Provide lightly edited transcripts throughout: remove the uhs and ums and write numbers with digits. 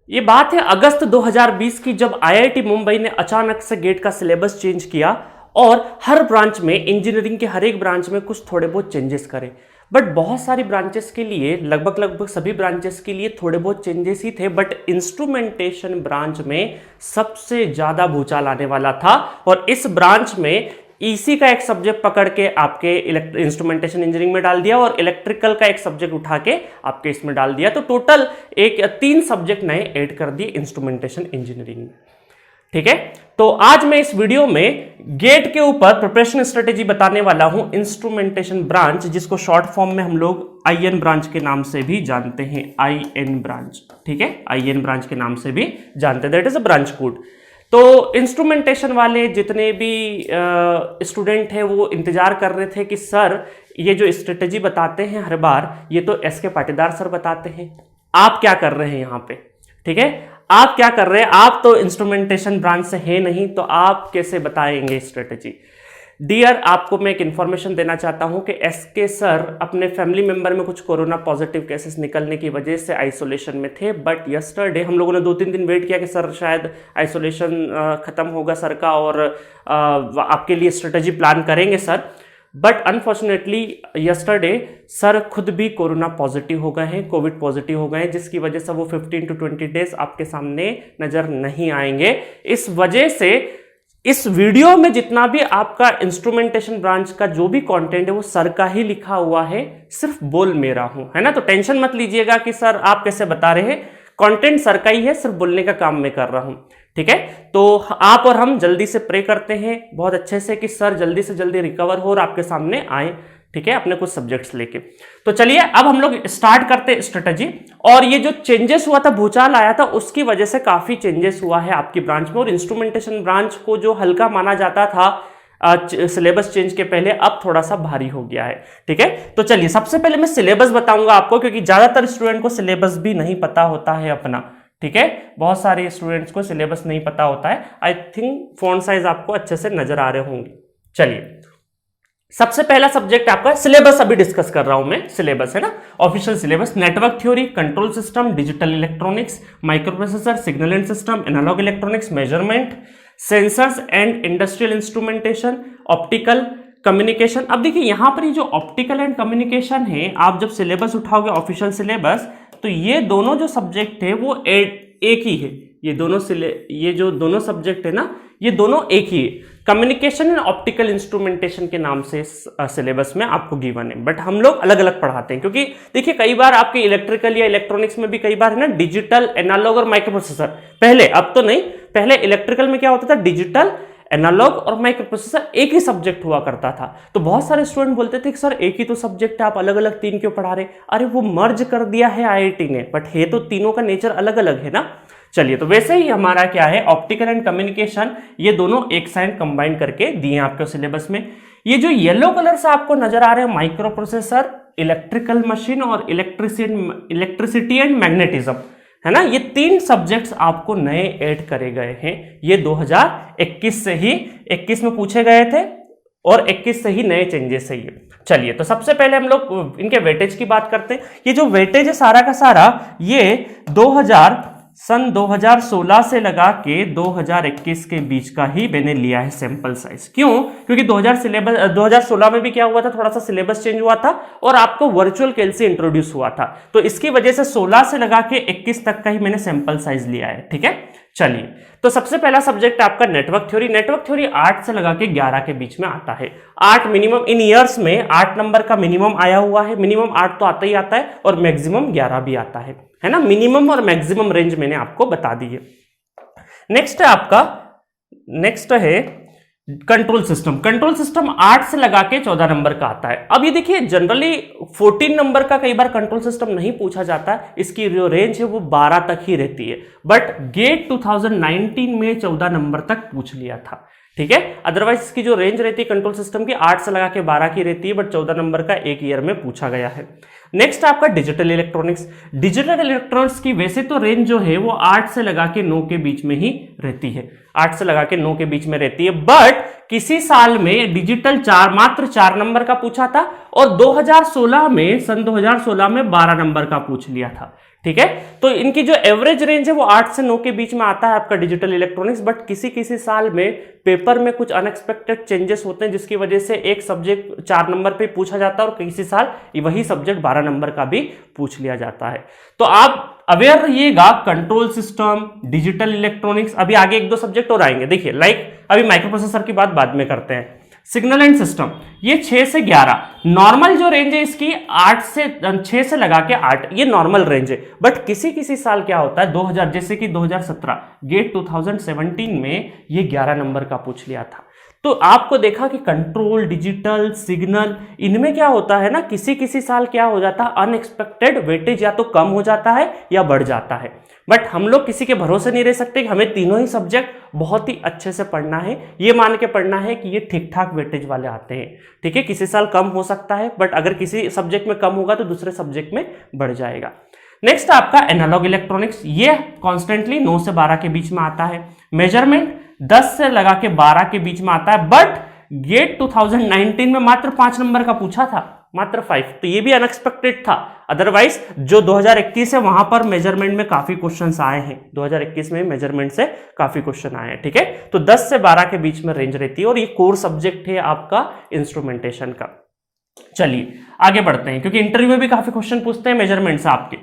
ये बात है अगस्त 2020 की, जब आईआईटी मुंबई ने अचानक से गेट का सिलेबस चेंज किया और हर ब्रांच में, इंजीनियरिंग के हर एक ब्रांच में कुछ थोड़े बहुत चेंजेस करे। बट बहुत सारी ब्रांचेस के लिए, लगभग सभी ब्रांचेस के लिए थोड़े बहुत चेंजेस ही थे, बट इंस्ट्रूमेंटेशन ब्रांच में सबसे ज्यादा भूचाल आने वाला था। और इस ब्रांच में ईसी का एक सब्जेक्ट पकड़ के आपके इंस्ट्रूमेंटेशन इंजीनियरिंग में डाल दिया और इलेक्ट्रिकल का एक सब्जेक्ट उठा के आपके इसमें डाल दिया। तो टोटल 3 सब्जेक्ट नए ऐड कर दिए इंस्ट्रूमेंटेशन इंजीनियरिंग में। ठीक है, तो आज मैं इस वीडियो में गेट के ऊपर प्रिपरेशन स्ट्रेटेजी बताने वाला हूं इंस्ट्रूमेंटेशन ब्रांच, जिसको शॉर्ट फॉर्म में हम लोग आईएन ब्रांच के नाम से भी जानते हैं। आईएन ब्रांच, ठीक है, आईएन ब्रांच के नाम से भी जानते हैं, that is a branch code. तो इंस्ट्रूमेंटेशन वाले जितने भी स्टूडेंट हैं वो इंतजार कर रहे थे कि सर ये जो स्ट्रेटेजी बताते हैं हर बार, ये तो एस के पाटीदार सर बताते हैं, आप क्या कर रहे हैं यहाँ पे। ठीक है, आप क्या कर रहे हैं, आप तो इंस्ट्रूमेंटेशन ब्रांच से हैं नहीं, तो आप कैसे बताएंगे स्ट्रेटेजी। डियर, आपको मैं एक इन्फॉर्मेशन देना चाहता हूं कि एसके सर अपने फैमिली मेंबर में कुछ कोरोना पॉजिटिव केसेस निकलने की वजह से आइसोलेशन में थे। बट यस्टरडे हम लोगों ने 2-3 दिन वेट किया कि सर शायद आइसोलेशन खत्म होगा सर का और आपके लिए स्ट्रेटेजी प्लान करेंगे sir. But unfortunately yesterday sir खुद भी कोरोना पॉजिटिव हो गए हैं, कोविड पॉजिटिव हो गए हैं, जिसकी वजह से वो 15 to 20 डेज आपके सामने नजर नहीं आएंगे। इस वजह से इस वीडियो में जितना भी आपका इंस्ट्रूमेंटेशन ब्रांच का जो भी कंटेंट है वो सर का ही लिखा हुआ है, सिर्फ बोल मेरा हूं, है ना। तो टेंशन मत लीजिएगा कि सर आप कैसे बता रहे हैं, कंटेंट सर का ही है, सिर्फ बोलने का काम मैं कर रहा हूं। ठीक है, तो आप और हम जल्दी से प्रे करते हैं बहुत अच्छे से कि सर जल्दी से जल्दी रिकवर हो और आपके सामने आए, ठीक है, अपने कुछ सब्जेक्ट्स लेके। तो चलिए अब हम लोग स्टार्ट करते हैं स्ट्रेटजी। और ये जो चेंजेस हुआ था, भूचाल आया था, उसकी वजह से काफी चेंजेस हुआ है आपकी ब्रांच में। और इंस्ट्रूमेंटेशन ब्रांच को जो हल्का माना जाता था सिलेबस चेंज के पहले, अब थोड़ा सा भारी हो गया है। ठीक है, तो चलिए सबसे पहले मैं सिलेबस बताऊंगा आपको, क्योंकि ज्यादातर स्टूडेंट को सिलेबस भी नहीं पता होता है अपना। ठीक है, बहुत सारे स्टूडेंट्स को सिलेबस नहीं पता होता है। आई थिंक फॉन्ट साइज आपको अच्छे से नजर आ रहे होंगे। चलिए, सबसे पहला सब्जेक्ट आपका सिलेबस अभी डिस्कस कर रहा हूं मैं, सिलेबस है ना, official syllabus. Network theory, control system, digital electronics, micro processor, signal and system, analog electronics, measurement, sensors and industrial instrumentation, optical, communication. अब देखिए यहाँ पर ये जो ऑप्टिकल एंड कम्युनिकेशन है, आप जब सिलेबस उठाओगे ऑफिशियल सिलेबस, तो ये दोनों जो सब्जेक्ट है वो एक ही है। ये जो दोनों सब्जेक्ट है ना, ये दोनों एक ही है। कम्युनिकेशन एंड ऑप्टिकल इंस्ट्रूमेंटेशन के नाम से सिलेबस में आपको गिवन है, बट हम लोग अलग अलग पढ़ाते हैं, क्योंकि देखिए कई बार आपके इलेक्ट्रिकल या इलेक्ट्रॉनिक्स में भी कई बार है ना डिजिटल, एनालॉग और माइक्रो प्रोसेसर। पहले, अब तो नहीं, पहले इलेक्ट्रिकल में क्या होता था, डिजिटल, एनालॉग और माइक्रो प्रोसेसर एक ही सब्जेक्ट हुआ करता था। तो बहुत सारे स्टूडेंट बोलते थे कि सर एक ही तो सब्जेक्ट है, आप अलग अलग 3 क्यों पढ़ा रहे। अरे वो मर्ज कर दिया है आईआईटी ने, बट है तो तीनों का नेचर अलग अलग है ना। चलिए, तो वैसे ही हमारा क्या है, ऑप्टिकल एंड कम्युनिकेशन, ये दोनों एक साइड कंबाइन करके दिए हैं आपके सिलेबस में। ये जो येलो कलर से आपको नजर आ रहे हैं, माइक्रो प्रोसेसर, इलेक्ट्रिकल मशीन और इलेक्ट्रिसिटी एंड मैग्नेटिज्म, है ना, ये 3 सब्जेक्ट्स आपको नए ऐड करे गए हैं। ये 2021 से ही, 21 में पूछे गए थे और 21 से ही नए चेंजेस है ये। चलिए, तो सबसे पहले हम लोग इनके वेटेज की बात करते हैं। ये जो वेटेज है सारा का सारा, ये सन 2016 से लगा के 2021 के बीच का ही मैंने लिया है सैंपल साइज। क्यों? क्योंकि 2016 में भी क्या हुआ था, थोड़ा सा सिलेबस चेंज हुआ था और आपको वर्चुअल कैलसी इंट्रोड्यूस हुआ था, तो इसकी वजह से 16 से लगा के 21 तक का ही मैंने सैंपल साइज लिया है। ठीक है, चलिए, तो सबसे पहला सब्जेक्ट आपका नेटवर्क थ्योरी। नेटवर्क थ्योरी 8 से लगा के 11 के बीच में आता है। 8 मिनिमम, इन ईयर्स में 8 नंबर का मिनिमम आया हुआ है। मिनिमम 8 तो आता ही आता है और मैक्सिमम 11 भी आता है ना। मिनिमम और मैक्सिमम रेंज मैंने आपको बता दी है। नेक्स्ट है कंट्रोल सिस्टम। कंट्रोल सिस्टम 8 से लगा के 14 नंबर का आता है। अब ये देखिए, जनरली 14 नंबर का कई बार कंट्रोल सिस्टम नहीं पूछा जाता है, इसकी जो रेंज है वो 12 तक ही रहती है, बट गेट 2019 में 14 नंबर तक पूछ लिया था। ठीक है, अदरवाइज इसकी जो रेंज रहती है कंट्रोल सिस्टम की 8 से लगा के 12 की रहती है, बट 14 नंबर का एक ईयर में पूछा गया है। नेक्स्ट आपका डिजिटल इलेक्ट्रॉनिक्स। डिजिटल इलेक्ट्रॉनिक्स की वैसे तो रेंज जो है वो 8 से लगा के 9 के बीच में ही रहती है, 8 से लगा के 9 के बीच में रहती है। बट किसी साल में डिजिटल मात्र 4 नंबर का पूछा था और 2016 में, सन 2016 में 12 नंबर का पूछ लिया था। ठीक है, तो इनकी जो एवरेज रेंज है वो 8 से 9 के बीच में आता है आपका डिजिटल इलेक्ट्रॉनिक्स। बट किसी किसी साल में पेपर में कुछ अनएक्सपेक्टेड चेंजेस होते हैं जिसकी वजह से एक सब्जेक्ट 4 नंबर पे पूछा जाता है और किसी साल वही सब्जेक्ट 12 नंबर का भी पूछ लिया जाता है। तो आप अवेयर रहिएगा, कंट्रोल सिस्टम, डिजिटल इलेक्ट्रॉनिक्स, अभी आगे 1-2 सब्जेक्ट और आएंगे। देखिए अभी माइक्रो प्रोसेसर की बात बाद में करते हैं। सिग्नल एंड सिस्टम, ये 6 से 11 नॉर्मल जो रेंज है इसकी 6 से लगा के 8, ये नॉर्मल रेंज है। बट किसी किसी साल क्या होता है, 2000 जैसे कि 2017 गेट 2017 में ये 11 नंबर का पूछ लिया था। तो आपको देखा कि कंट्रोल, डिजिटल, सिग्नल, इनमें क्या होता है ना, किसी किसी साल क्या हो जाता है, अनएक्सपेक्टेड वेटेज या तो कम हो जाता है या बढ़ जाता है। बट हम लोग किसी के भरोसे नहीं रह सकते कि हमें तीनों ही सब्जेक्ट बहुत ही अच्छे से पढ़ना है, ये मान के पढ़ना है कि ये ठीक ठाक वेटेज वाले आते हैं। ठीक है, किसी साल कम हो सकता है, बट अगर किसी सब्जेक्ट में कम होगा तो दूसरे सब्जेक्ट में बढ़ जाएगा। नेक्स्ट आपका एनालॉग इलेक्ट्रॉनिक्स, ये कॉन्स्टेंटली 9 से 12 के बीच में आता है। मेजरमेंट 10 से लगा के 12 के बीच में आता है। बट गेट 2019 में मात्र 5 नंबर का पूछा था, मात्र 5, तो ये भी अनएक्सपेक्टेड था। अदरवाइज जो 2021 है वहां पर मेजरमेंट में काफी क्वेश्चंस आए हैं, 2021 में मेजरमेंट से काफी क्वेश्चन आए हैं। ठीक है, तो 10 से 12 के बीच में रेंज रहती है और ये कोर सब्जेक्ट है आपका इंस्ट्रूमेंटेशन का। चलिए आगे बढ़ते हैं, क्योंकि इंटरव्यू में भी काफी क्वेश्चन पूछते हैं मेजरमेंट से आपके।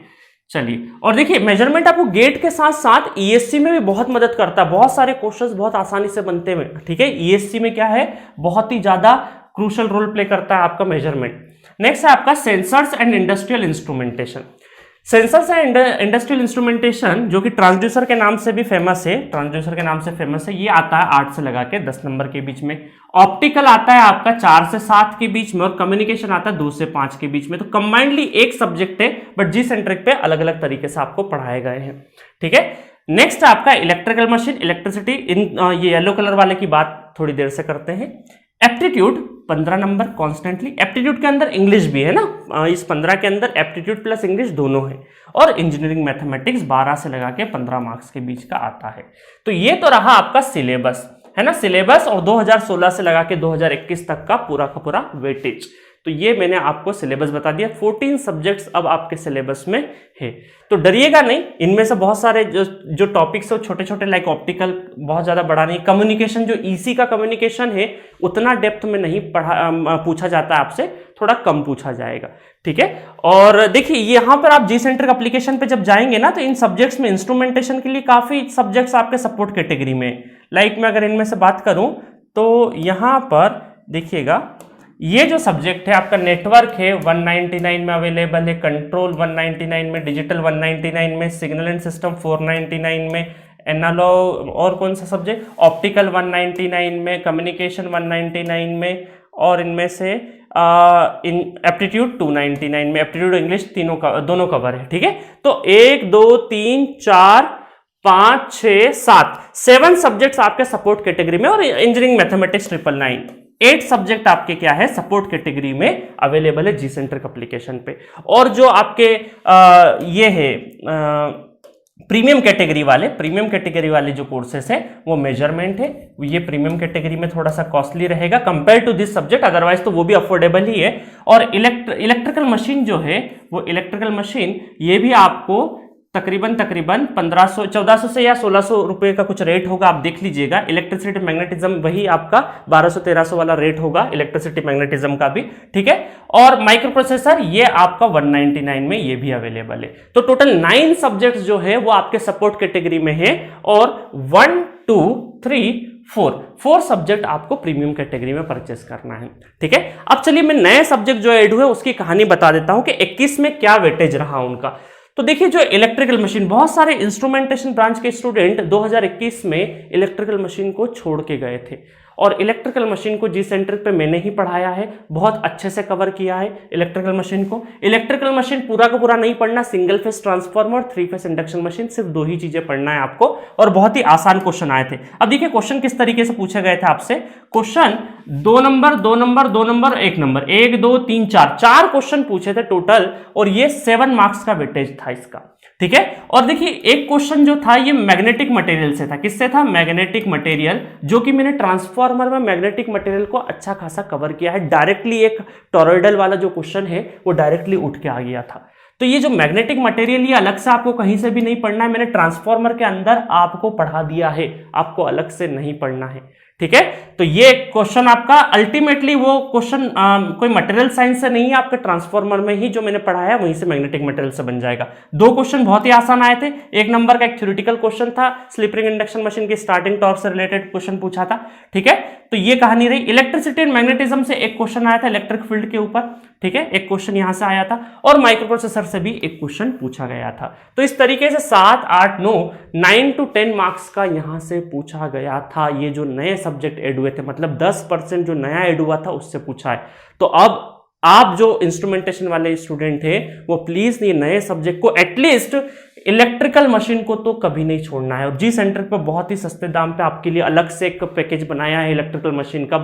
चलिए, और देखिए मेजरमेंट आपको गेट के साथ साथ ईएससी में भी बहुत मदद करता है, बहुत सारे क्वेश्चंस बहुत आसानी से बनते हैं। ठीक है, ईएससी में क्या है, बहुत ही ज्यादा क्रूशल रोल प्ले करता है आपका मेजरमेंट। नेक्स्ट है आपका sensors and industrial instrumentation. Sensors and industrial instrumentation जो कि ट्रांसड्यूसर के नाम से भी फेमस है, ट्रांसड्यूसर के नाम से फेमस है, ये आता है 8 से लगा के 10 नंबर के बीच में। ऑप्टिकल आता है आपका 4 से 7 के बीच में और कम्युनिकेशन आता है 2 से 5 के बीच में। तो कंबाइंडली एक सब्जेक्ट है, बट जी सेंट्रिक पे अलग अलग तरीके से आपको पढ़ाए गए हैं। ठीक है, नेक्स्ट आपका इलेक्ट्रिकल मशीन, इलेक्ट्रिसिटी, ये येलो कलर वाले की बात थोड़ी देर से करते हैं। एप्टीट्यूड 15 नंबर कॉन्स्टेंटली, एप्टीट्यूड के अंदर इंग्लिश भी है ना, इस 15 के अंदर एप्टीट्यूड प्लस इंग्लिश दोनों है। और इंजीनियरिंग मैथमेटिक्स 12 से लगा के 15 मार्क्स के बीच का आता है। तो ये तो रहा आपका सिलेबस, है ना, सिलेबस और 2016 से लगा के 2021 तक का पूरा वेटेज। तो ये मैंने आपको सिलेबस बता दिया। 14 सब्जेक्ट्स अब आपके सिलेबस में है, तो डरिएगा नहीं। इनमें से बहुत सारे जो टॉपिक्स है छोटे छोटे, लाइक ऑप्टिकल बहुत ज्यादा बड़ा नहीं, कम्युनिकेशन जो ईसी का कम्युनिकेशन है उतना डेप्थ में नहीं पूछा जाता है आपसे, थोड़ा कम पूछा जाएगा। ठीक है, और देखिए यहाँ पर आप जी सेंट्रिक एप्लीकेशन पे जब जाएंगे ना, तो इन सब्जेक्ट्स में इंस्ट्रूमेंटेशन के लिए काफी सब्जेक्ट्स आपके सपोर्ट कैटेगरी में। लाइक मैं अगर इनमें से बात करूं तो यहाँ पर देखिएगा, ये जो सब्जेक्ट है आपका नेटवर्क है 199 में अवेलेबल है, कंट्रोल 199 में, डिजिटल 199 में, सिग्नल एंड सिस्टम 499 में, एनालॉग और कौन सा सब्जेक्ट, ऑप्टिकल 199 में, कम्युनिकेशन 199 में, और इनमें से एप्टीट्यूड 299 में। एप्टीट्यूड इंग्लिश दोनों कवर है। ठीक है, तो 1 2 3 4 5 6 7 सब्जेक्ट्स आपके सपोर्ट कैटेगरी में, और इंजीनियरिंग मैथमेटिक्स 999 8 सब्जेक्ट आपके क्या है, सपोर्ट कैटेगरी में अवेलेबल है जी सेंट्रिक एप्लीकेशन पे। और जो आपके ये है प्रीमियम कैटेगरी वाले जो कोर्सेस है वो मेजरमेंट है, ये प्रीमियम कैटेगरी में थोड़ा सा कॉस्टली रहेगा compare to this subject, otherwise तो वो भी अफोर्डेबल ही है। और इलेक्ट्रिकल मशीन जो है, वो इलेक्ट्रिकल मशीन ये भी आपको तकरीबन 1500 1400 से या 1600 रुपए का कुछ रेट होगा, आप देख लीजिएगा। इलेक्ट्रिसिटी मैग्नेटिज्म वही आपका 1200-1300 वाला रेट होगा, इलेक्ट्रिसिटी मैग्नेटिज्म का भी। ठीक है, और माइक्रो प्रोसेसर ये आपका 199 में ये भी अवेलेबल है। तो टोटल 9 सब्जेक्ट्स जो है वो आपके सपोर्ट कैटेगरी में है, और 1 2 3 4 सब्जेक्ट आपको प्रीमियम कैटेगरी में परचेस करना है। ठीक है, अब चलिए मैं नए सब्जेक्ट जो ऐड हुए उसकी कहानी बता देता हूं कि 21 में क्या वेटेज रहा उनका। तो देखिए, जो इलेक्ट्रिकल मशीन, बहुत सारे इंस्ट्रूमेंटेशन ब्रांच के स्टूडेंट 2021 में इलेक्ट्रिकल मशीन को छोड़ के गए थे, और इलेक्ट्रिकल मशीन को जी सेंट्रिक पे मैंने ही पढ़ाया है, बहुत अच्छे से कवर किया है इलेक्ट्रिकल मशीन को। इलेक्ट्रिकल मशीन पूरा का पूरा नहीं पढ़ना, single phase transformer, 3 phase induction machine, सिर्फ 2 ही चीजें पढ़ना है आपको, और बहुत ही आसान क्वेश्चन आए थे। अब देखिए क्वेश्चन किस तरीके से पूछे गए थे आपसे। Question 2 number 2 number 2 number 1 number, 1 2 3 4 question पूछे थे टोटल, और ये 7 मार्क्स का वेटेज था इसका, ठीक है। और देखिए एक क्वेश्चन जो था ये मैग्नेटिक मटेरियल से था। किससे था? मैग्नेटिक मटेरियल, जो कि मैंने ट्रांसफार्मर में मैग्नेटिक मटेरियल को अच्छा खासा कवर किया है। डायरेक्टली एक टॉरॉइडल वाला जो क्वेश्चन है वो डायरेक्टली उठ के आ गया था। तो ये जो मैग्नेटिक मटेरियल ये अलग से आपको कहीं से भी नहीं पढ़ना है, मैंने ट्रांसफार्मर के अंदर आपको पढ़ा दिया है, आपको अलग से नहीं पढ़ना है, ठीक है। तो ये क्वेश्चन आपका अल्टीमेटली वो क्वेश्चन कोई मटेरियल साइंस से नहीं है, आपके ट्रांसफार्मर में ही जो मैंने पढ़ाया है वहीं से मैग्नेटिक मटेरियल से बन जाएगा। 2 क्वेश्चन बहुत ही आसान आए थे। 1 नंबर का एक थ्योरेटिकल क्वेश्चन था, स्लिप रिंग इंडक्शन मशीन की स्टार्टिंग टॉर्क से रिलेटेड क्वेश्चन पूछा था, ठीक है। तो ये कहानी रही। इलेक्ट्रिसिटी एंड मैग्नेटिज्म से एक क्वेश्चन आया था इलेक्ट्रिक फील्ड के ऊपर, ठीक है, एक क्वेश्चन यहां से आया था, और माइक्रो प्रोसेसर से भी एक क्वेश्चन पूछा गया था। तो इस तरीके से 7 8 9 to 10 मार्क्स का यहां से पूछा गया था। ये जो नए सब्जेक्ट ऐड हुए थे, मतलब 10% जो नया ऐड हुआ था उससे पूछा है। तो अब आप जो इंस्ट्रूमेंटेशन वाले स्टूडेंट थे वो प्लीज ये नए सब्जेक्ट को, एटलीस्ट इलेक्ट्रिकल मशीन को तो कभी नहीं छोड़ना है। और जी सेंटर पे बहुत ही सस्ते दाम पे आपके लिए अलग से एक पैकेज बनाया है इलेक्ट्रिकल मशीन का,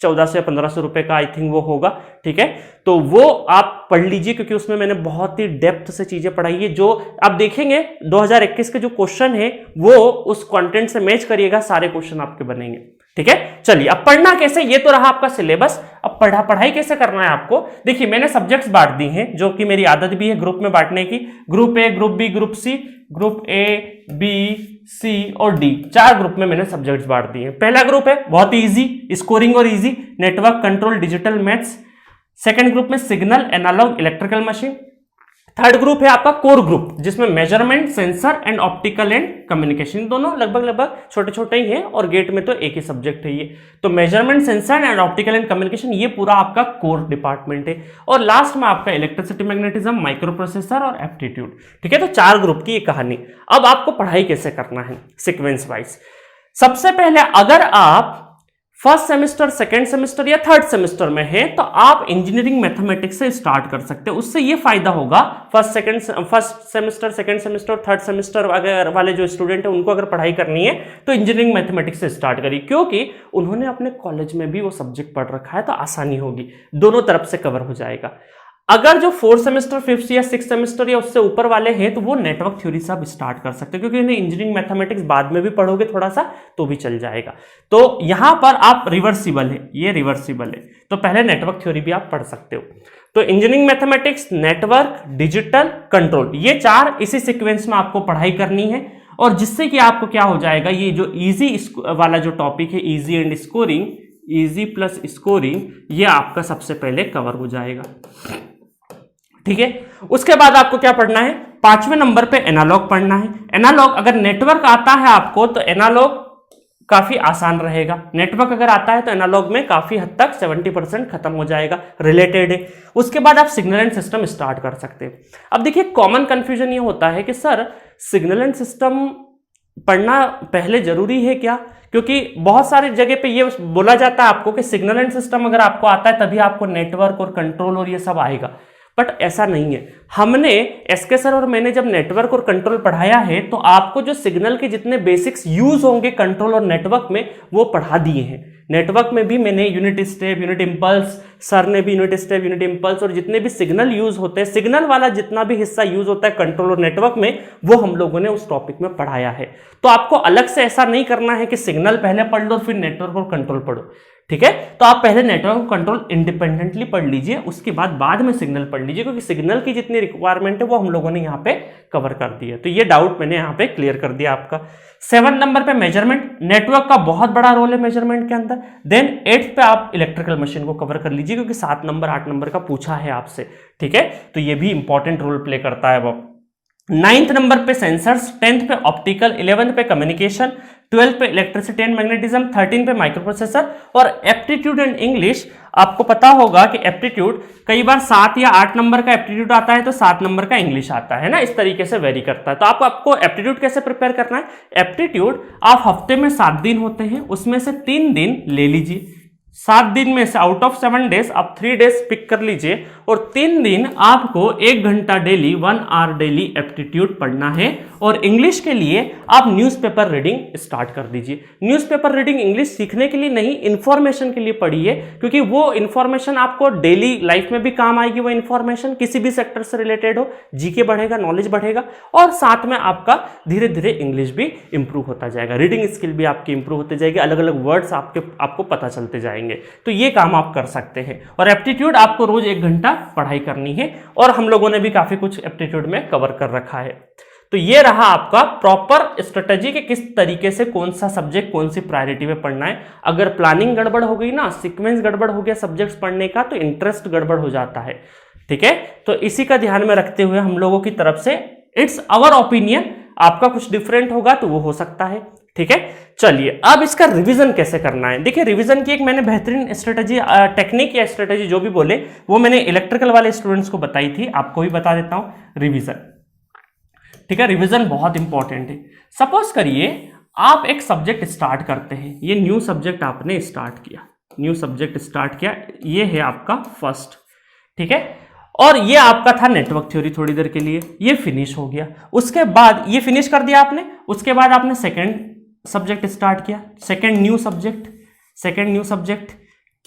1400 या 1500 रुपए का आई थिंक वो होगा, ठीक है। तो वो आप पढ़ लीजिए, क्योंकि उसमें मैंने बहुत ही डेप्थ से चीजें पढ़ाई है। जो आप देखेंगे 2021 के जो क्वेश्चन है वो उस कंटेंट से मैच करिएगा, सारे क्वेश्चन आपके बनेंगे, ठीक है। चलिए अब पढ़ना कैसे, ये तो रहा आपका सिलेबस। अब पढ़ाई कैसे करना है आपको, देखिए मैंने सब्जेक्ट्स बांट दी हैं, जो कि मेरी आदत भी है ग्रुप में बांटने की। Group A, group B, group C, group A B C और डी, 4 ग्रुप में मैंने सब्जेक्ट्स बांट दिए हैं। पहला ग्रुप है बहुत इजी, स्कोरिंग और easy, network control digital maths. Second group में signal analog electrical machine. Third group है आपका कोर ग्रुप, जिसमें measurement, sensor and optical and communication, दोनों लगभग छोटे छोटे ही हैं, और गेट में तो एक ही सब्जेक्ट है ये। तो measurement, sensor and optical and communication ये पूरा आपका कोर डिपार्टमेंट है। और लास्ट में आपका इलेक्ट्रिसिटी, मैग्नेटिज्म, माइक्रो प्रोसेसर और एप्टीट्यूड, ठीक है। तो 4 ग्रुप की ये कहानी। अब आपको पढ़ाई कैसे करना है सीक्वेंस वाइज। सबसे पहले अगर आप फर्स्ट सेमेस्टर, सेकंड सेमेस्टर या थर्ड सेमेस्टर में है तो आप इंजीनियरिंग मैथमेटिक्स से स्टार्ट कर सकते हैं। उससे ये फायदा होगा, first semester, second semester, third semester अगर वाले जो स्टूडेंट है उनको अगर पढ़ाई करनी है तो इंजीनियरिंग मैथमेटिक्स से स्टार्ट करिए, क्योंकि उन्होंने अपने कॉलेज में भी वो सब्जेक्ट पढ़ रखा है, तो आसानी होगी, दोनों तरफ से कवर हो जाएगा। अगर जो 4th सेमेस्टर, 5th या 6th सेमेस्टर या उससे ऊपर वाले हैं तो वो नेटवर्क थ्योरी से आप स्टार्ट कर सकते हैं, क्योंकि इन्हें इंजीनियरिंग मैथमेटिक्स बाद में भी पढ़ोगे थोड़ा सा तो भी चल जाएगा। तो यहां पर आप रिवर्सिबल है, ये रिवर्सिबल है, तो पहले नेटवर्क थ्योरी भी आप पढ़ सकते हो। तो engineering mathematics, network, digital, control, ये 4 इसी सीक्वेंस में आपको पढ़ाई करनी है, और जिससे कि आपको क्या हो जाएगा, ये जो इजी वाला जो टॉपिक है, easy and scoring, easy plus scoring, ये आपका सबसे पहले कवर हो जाएगा, ठीक है। उसके बाद आपको क्या पढ़ना है, 5वें नंबर पे एनालॉग पढ़ना है। एनालॉग अगर नेटवर्क आता है आपको तो एनालॉग काफी आसान रहेगा, नेटवर्क अगर आता है तो एनालॉग में काफी हद तक 70% खत्म हो जाएगा, रिलेटेड है। उसके बाद आप सिग्नल एंड सिस्टम स्टार्ट कर सकते हैं। अब देखिए कॉमन कंफ्यूजन ये होता है कि सर सिग्नल एंड सिस्टम पढ़ना पहले जरूरी है क्या, क्योंकि बहुत सारी जगह पे ये बोला जाता है आपको कि सिग्नल एंड सिस्टम अगर आपको आता है तभी आपको नेटवर्क और कंट्रोल और ये सब आएगा, बट ऐसा नहीं है। हमने एसके सर और मैंने जब नेटवर्क और कंट्रोल पढ़ाया है तो आपको जो सिग्नल के जितने बेसिक्स यूज होंगे कंट्रोल और नेटवर्क में वो पढ़ा दिए हैं। नेटवर्क में भी मैंने unit step, unit impulse, sir ने भी यूनिट स्टेप, यूनिट इंपल्स, और जितने भी सिग्नल यूज होते हैं, सिग्नल वाला जितना भी हिस्सा यूज होता है कंट्रोल और नेटवर्क में, वो हम लोगों ने उस टॉपिक में पढ़ाया है। तो आपको अलग से ऐसा नहीं करना है कि सिग्नल पहले पढ़ लो फिर नेटवर्क और कंट्रोल पढ़ो, ठीक है। तो आप पहले नेटवर्क और कंट्रोल इंडिपेंडेंटली पढ़ लीजिए, उसके बाद में सिग्नल पढ़ लीजिए, क्योंकि सिग्नल की जितनी रिक्वायरमेंट है वो हम लोगों ने यहाँ पे कवर कर दी है। तो ये डाउट मैंने यहाँ पे क्लियर कर दिया आपका। 7 नंबर पे मेजरमेंट, नेटवर्क का बहुत बड़ा रोल है मेजरमेंट के अंदर। देन 8th पे आप इलेक्ट्रिकल मशीन को कवर कर लीजिए, क्योंकि 7 नंबर 8 नंबर का पूछा है आपसे, ठीक है। तो ये भी इंपॉर्टेंट रोल प्ले करता है वो। 9th नंबर पे सेंसर्स, 10th पे ऑप्टिकल, 11th पे कम्युनिकेशन, 12th पे इलेक्ट्रिसिटी एंड मैग्नेटिज्म, 13 पे माइक्रो प्रोसेसर। और एप्टीट्यूड एंड इंग्लिश, आपको पता होगा कि एप्टीट्यूड कई बार 7 या 8 नंबर का एप्टीट्यूड आता है तो 7 नंबर का इंग्लिश आता है ना, इस तरीके से वेरी करता है। तो आपको एप्टीट्यूड कैसे प्रिपेयर करना है, एप्टीट्यूड आप हफ्ते में 7 दिन होते हैं, उसमें से 3 दिन ले लीजिए, 7 दिन में से आउट ऑफ 7 डेज आप 3 डेज पिक कर लीजिए, और 3 दिन आपको 1 घंटा डेली, 1 आवर डेली एप्टीट्यूड पढ़ना है। और इंग्लिश के लिए आप न्यूज़पेपर रीडिंग स्टार्ट कर दीजिए। न्यूज़पेपर रीडिंग इंग्लिश सीखने के लिए नहीं, इंफॉर्मेशन के लिए पढ़िए, क्योंकि वो इंफॉर्मेशन आपको डेली लाइफ में भी काम आएगी। वो इंफॉर्मेशन किसी भी सेक्टर से रिलेटेड हो, जीके बढ़ेगा, नॉलेज बढ़ेगा, और साथ में आपका धीरे धीरे इंग्लिश भी इंप्रूव होता जाएगा, रीडिंग स्किल भी आपकी इंप्रूव होती जाएगी, अलग अलग वर्ड्स आपको पता चलते जाएंगे। तो ये काम आप कर सकते हैं। और एप्टीट्यूड आपको रोज 1 घंटा पढ़ाई करनी है, और हम लोगों ने भी काफी कुछ एप्टीट्यूड में कवर कर रखा है। तो ये रहा आपका प्रॉपर स्ट्रेटजी कि किस तरीके से कौन सा सब्जेक्ट कौन सी प्रायोरिटी में पढ़ना है। अगर प्लानिंग गड़बड़ हो गई ना, सीक्वेंस गड़बड़ हो गया सब्जेक्ट्स पढ़ने का, तो इंटरेस्ट गड़बड़ हो जाता है। ठीक है, तो इसी का ध्यान में रखते हुए हम लोगों की तरफ से, इट्स आवर ओपिनियन, आपका कुछ डिफरेंट होगा तो वो हो सकता है। ठीक है, चलिए अब इसका रिवीजन कैसे करना है। देखिए, रिवीजन की एक मैंने बेहतरीन स्ट्रेटजी, टेक्निक या स्ट्रेटजी जो भी बोले, वो मैंने इलेक्ट्रिकल वाले स्टूडेंट्स को बताई थी, आपको भी बता देता हूं। रिवीजन, ठीक है, रिवीजन बहुत इंपॉर्टेंट है। सपोज करिए आप एक सब्जेक्ट स्टार्ट करते हैं, ये न्यू सब्जेक्ट आपने स्टार्ट किया, न्यू सब्जेक्ट स्टार्ट किया, ये है आपका फर्स्ट। ठीक है, और ये आपका था नेटवर्क थ्योरी थोड़ी देर के लिए, ये फिनिश हो गया। उसके बाद ये फिनिश कर दिया आपने, उसके बाद आपने सेकंड सब्जेक्ट स्टार्ट किया, सेकंड न्यू सब्जेक्ट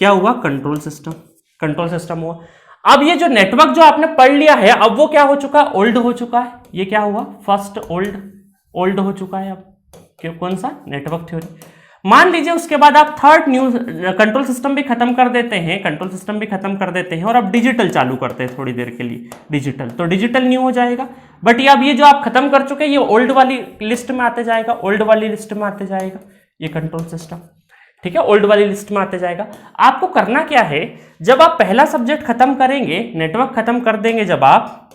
क्या हुआ, कंट्रोल सिस्टम हुआ। अब ये जो नेटवर्क जो आपने पढ़ लिया है, अब वो क्या हो चुका है, ओल्ड हो चुका है। ये क्या हुआ, फर्स्ट ओल्ड हो चुका है। अब कौन सा, नेटवर्क थ्योरी। मान लीजिए उसके बाद आप थर्ड न्यू कंट्रोल सिस्टम भी खत्म कर देते हैं, और अब डिजिटल चालू करते हैं थोड़ी देर के लिए, डिजिटल, तो डिजिटल न्यू हो जाएगा। बट ये अब ये जो आप खत्म कर चुके हैं, ये ओल्ड वाली लिस्ट में आते जाएगा, ये कंट्रोल सिस्टम। ठीक है, ओल्ड वाली लिस्ट में आते जाएगा। आपको करना क्या है, जब आप पहला सब्जेक्ट खत्म करेंगे, नेटवर्क खत्म कर देंगे, जब आप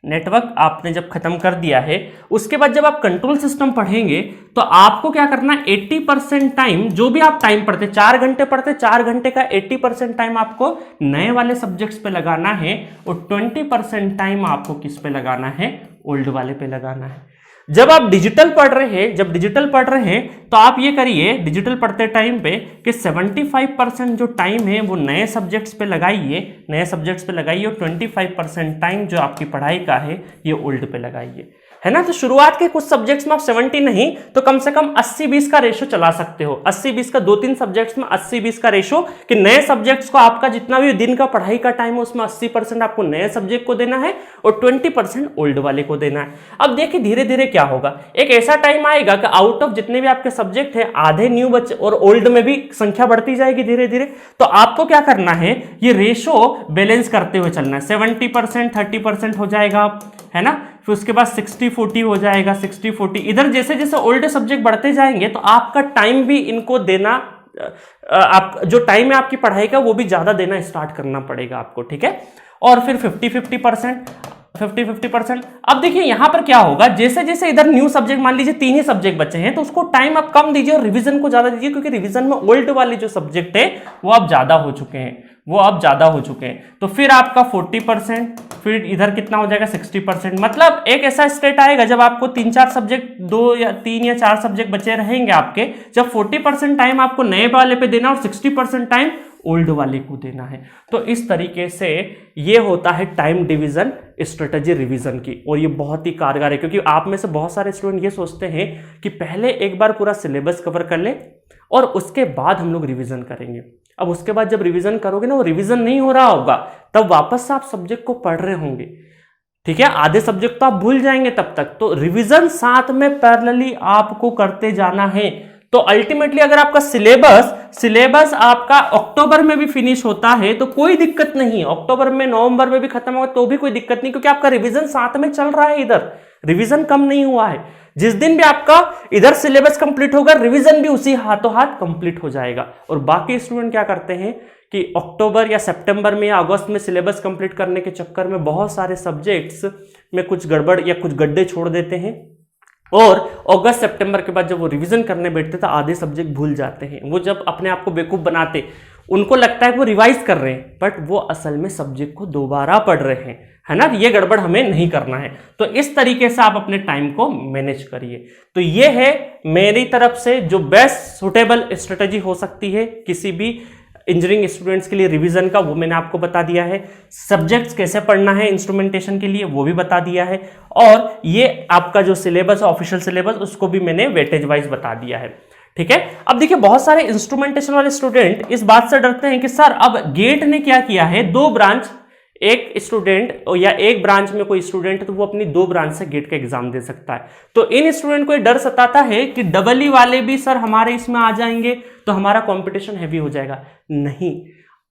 नेटवर्क आपने जब खत्म कर दिया है, उसके बाद जब आप कंट्रोल सिस्टम पढ़ेंगे, तो आपको क्या करना है, 80% टाइम, जो भी आप टाइम पढ़ते, 4 घंटे पढ़ते, 4 घंटे का 80% टाइम आपको नए वाले सब्जेक्ट्स पे लगाना है, और 20% टाइम आपको किस पे लगाना है, ओल्ड वाले पे लगाना है। जब आप डिजिटल पढ़ रहे हैं, तो आप ये करिए डिजिटल पढ़ते टाइम पे कि 75% जो टाइम है वो नए सब्जेक्ट्स पे लगाइए, और 25% टाइम जो आपकी पढ़ाई का है ये ओल्ड पे लगाइए, है ना। तो शुरुआत के कुछ सब्जेक्ट्स में आप 70 नहीं तो कम से कम 80-20 का रेशो चला सकते हो। 80-20 का 2-3 सब्जेक्ट्स में 80-20 का रेशो, कि नए सब्जेक्ट्स को आपका जितना भी दिन का पढ़ाई का टाइम है उसमें 80% आपको नए सब्जेक्ट को देना है, और 20% ओल्ड वाले को देना है। अब देखिए धीरे धीरे क्या होगा, एक ऐसा टाइम आएगा कि आउट ऑफ जितने भी आपके सब्जेक्ट है, आधे न्यू बच्चे, और ओल्ड में भी संख्या बढ़ती जाएगी धीरे धीरे। तो आपको क्या करना है, ये रेशो बैलेंस करते हुए चलना है। 70% 30% हो जाएगा, है ना। फिर उसके बाद 60-40 हो जाएगा, 60-40। इधर जैसे जैसे ओल्ड सब्जेक्ट बढ़ते जाएंगे तो आपका टाइम भी इनको देना, आप जो टाइम है आपकी पढ़ाई का वो भी ज्यादा देना स्टार्ट करना पड़ेगा आपको। ठीक है, और फिर 50-50%। अब देखिए यहां पर क्या होगा, जैसे जैसे इधर न्यू सब्जेक्ट, मान लीजिए 3 ही सब्जेक्ट बचे हैं, तो उसको टाइम आप कम दीजिए और रिवीजन को ज्यादा दीजिए, क्योंकि रिवीजन में ओल्ड वाले जो सब्जेक्ट है वो अब ज्यादा हो चुके हैं, तो फिर आपका 40%, फिर इधर कितना हो जाएगा 60%। मतलब एक ऐसा स्टेट आएगा जब आपको 3-4 सब्जेक्ट, 2 या 3 या 4 सब्जेक्ट बचे रहेंगे आपके, जब 40% टाइम आपको नए वाले पे देना और 60% टाइम ओल्ड वाले को देना है। तो इस तरीके से ये होता है टाइम डिवीजन स्ट्रेटजी रिवीजन की, और ये बहुत ही कारगर है, क्योंकि आप में से बहुत सारे स्टूडेंट ये सोचते हैं कि पहले एक बार पूरा सिलेबस कवर कर ले और उसके बाद हम लोग रिवीजन करेंगे। अब उसके बाद जब रिवीजन करोगे ना, वो रिवीजन नहीं हो रहा होगा, तब वापस से आप सब्जेक्ट को पढ़ रहे होंगे। ठीक है, आधे सब्जेक्ट तो आप भूल जाएंगे तब तक, तो रिवीजन साथ में पैरेलली आपको करते जाना है। तो अल्टीमेटली अगर आपका सिलेबस आपका अक्टूबर में भी फिनिश होता है तो कोई दिक्कत नहीं है, अक्टूबर में नवंबर में भी खत्म होगा तो भी कोई दिक्कत नहीं, क्योंकि आपका रिवीजन साथ में चल रहा है, इधर रिवीजन कम नहीं हुआ है। जिस दिन भी आपका इधर सिलेबस कंप्लीट होगा, रिवीजन भी उसी हाथों हाथ कंप्लीट हो जाएगा। और बाकी स्टूडेंट क्या करते हैं कि अक्टूबर या सितंबर में या अगस्त में सिलेबस कंप्लीट करने के चक्कर में बहुत सारे सब्जेक्ट्स में कुछ गड़बड़ या कुछ गड्ढे छोड़ देते हैं, और अगस्त सितंबर के बाद जब वो रिवीजन करने बैठते तो आधे सब्जेक्ट भूल जाते हैं। वो जब अपने आप को बेवकूफ़ बनाते, उनको लगता है कि वो रिवाइज कर रहे हैं, बट वो असल में सब्जेक्ट को दोबारा पढ़ रहे हैं, है ना। ये गड़बड़ हमें नहीं करना है। तो इस तरीके से आप अपने टाइम को मैनेज करिए। तो ये है मेरी तरफ से जो बेस्ट सुटेबल स्ट्रेटेजी हो सकती है किसी भी इंजीनियरिंग स्टूडेंट्स के लिए रिवीजन का, वो मैंने आपको बता दिया है। सब्जेक्ट्स कैसे पढ़ना है इंस्ट्रूमेंटेशन के लिए वो भी बता दिया है, और ये आपका जो सिलेबस है ऑफिशियल सिलेबस उसको भी मैंने वेटेज वाइज बता दिया है। ठीक है। अब देखिए बहुत सारे इंस्ट्रूमेंटेशन वाले स्टूडेंट इस बात से डरते हैं कि सर अब गेट ने क्या किया है, दो ब्रांच, एक स्टूडेंट या एक ब्रांच में कोई स्टूडेंट है तो वो अपनी दो ब्रांच से गेट का एग्जाम दे सकता है। तो इन स्टूडेंट को ये डर सताता है कि डबल ई वाले भी सर हमारे इसमें आ जाएंगे तो हमारा कंपटीशन हैवी हो जाएगा। नहीं,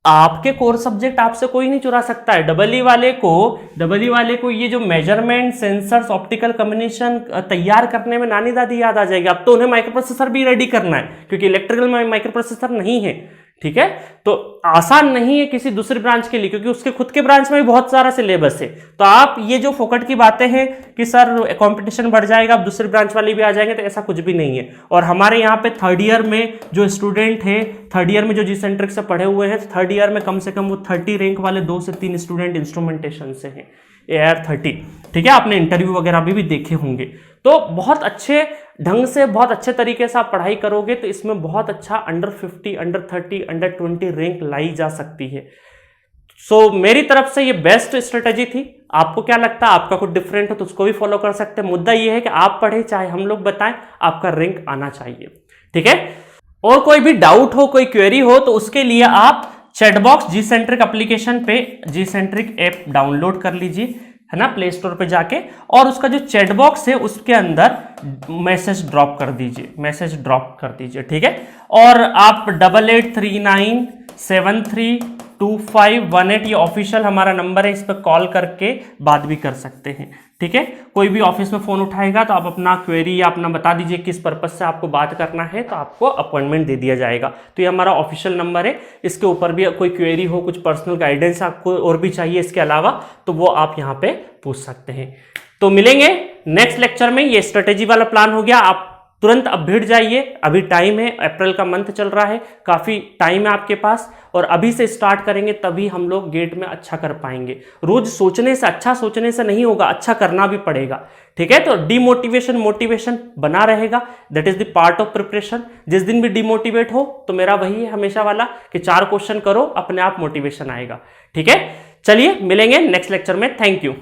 आपके कोर सब्जेक्ट आपसे कोई नहीं चुरा सकता है। डबल ई वाले को ये जो मेजरमेंट, सेंसर्स, ऑप्टिकल कम्युनिकेशन तैयार करने में नानी दादी याद आ जाएगी। अब तो उन्हें माइक्रो प्रोसेसर भी रेडी करना है क्योंकि इलेक्ट्रिकल में माइक्रो प्रोसेसर नहीं है। ठीक है, तो आसान नहीं है किसी दूसरी ब्रांच के लिए क्योंकि उसके खुद के ब्रांच में भी बहुत सारा सिलेबस है। तो आप ये जो फोकट की बातें हैं कि सर कंपटीशन बढ़ जाएगा, अब दूसरी ब्रांच वाले भी आ जाएंगे, तो ऐसा कुछ भी नहीं है। और हमारे यहाँ पे थर्ड ईयर में जो स्टूडेंट है, थर्ड ईयर में जो जीसेंट्रिक से पढ़े हुए हैं, थर्ड ईयर में कम से कम वो 30 रैंक वाले 2 से 3 स्टूडेंट इंस्ट्रूमेंटेशन से हैं, AR30। ठीक है, आपने इंटरव्यू वगैरह भी देखे होंगे। तो बहुत अच्छे ढंग से, बहुत अच्छे तरीके से आप पढ़ाई करोगे तो इसमें बहुत अच्छा अंडर 50, अंडर 30, अंडर 20 रैंक लाई जा सकती है। सो मेरी तरफ से ये बेस्ट स्ट्रेटेजी थी। आपको क्या लगता है, आपका कुछ डिफरेंट हो तो उसको भी फॉलो कर सकते हैं। मुद्दा ये है कि आप पढ़े चाहे हम लोग बताएं, आपका रैंक आना चाहिए। ठीक है, और कोई भी डाउट हो, कोई क्वेरी हो तो उसके लिए आप चैटबॉक्स जीसेंट्रिक एप्लीकेशन पे जीसेंट्रिक ऐप डाउनलोड कर लीजिए, है ना, प्ले स्टोर पे जाके, और उसका जो चैट बॉक्स है उसके अंदर मैसेज ड्रॉप कर दीजिए। ठीक है, और आप 8839732518 ये ऑफिशियल हमारा नंबर है, इस पर कॉल करके बात भी कर सकते हैं। ठीक है, कोई भी ऑफिस में फोन उठाएगा तो आप अपना क्वेरी या अपना बता दीजिए किस पर्पज से आपको बात करना है, तो आपको अपॉइंटमेंट दे दिया जाएगा। तो ये हमारा ऑफिशियल नंबर है, इसके ऊपर भी कोई क्वेरी हो, कुछ पर्सनल गाइडेंस आपको और भी चाहिए इसके अलावा, तो वो आप यहाँ पे पूछ सकते हैं। तो मिलेंगे नेक्स्ट लेक्चर में। ये स्ट्रेटेजी वाला प्लान हो गया, आप तुरंत अब भिड़ जाइए, अभी टाइम है, अप्रैल का मंथ चल रहा है, काफी टाइम है आपके पास, और अभी से स्टार्ट करेंगे तभी हम लोग गेट में अच्छा कर पाएंगे। रोज सोचने से, अच्छा सोचने से नहीं होगा, अच्छा करना भी पड़ेगा। ठीक है, तो डिमोटिवेशन मोटिवेशन बना रहेगा, that is the part of preparation. जिस दिन भी डिमोटिवेट हो तो मेरा वही है हमेशा वाला कि 4 क्वेश्चन करो, अपने आप मोटिवेशन आएगा। ठीक है, चलिए मिलेंगे नेक्स्ट लेक्चर में। Thank you.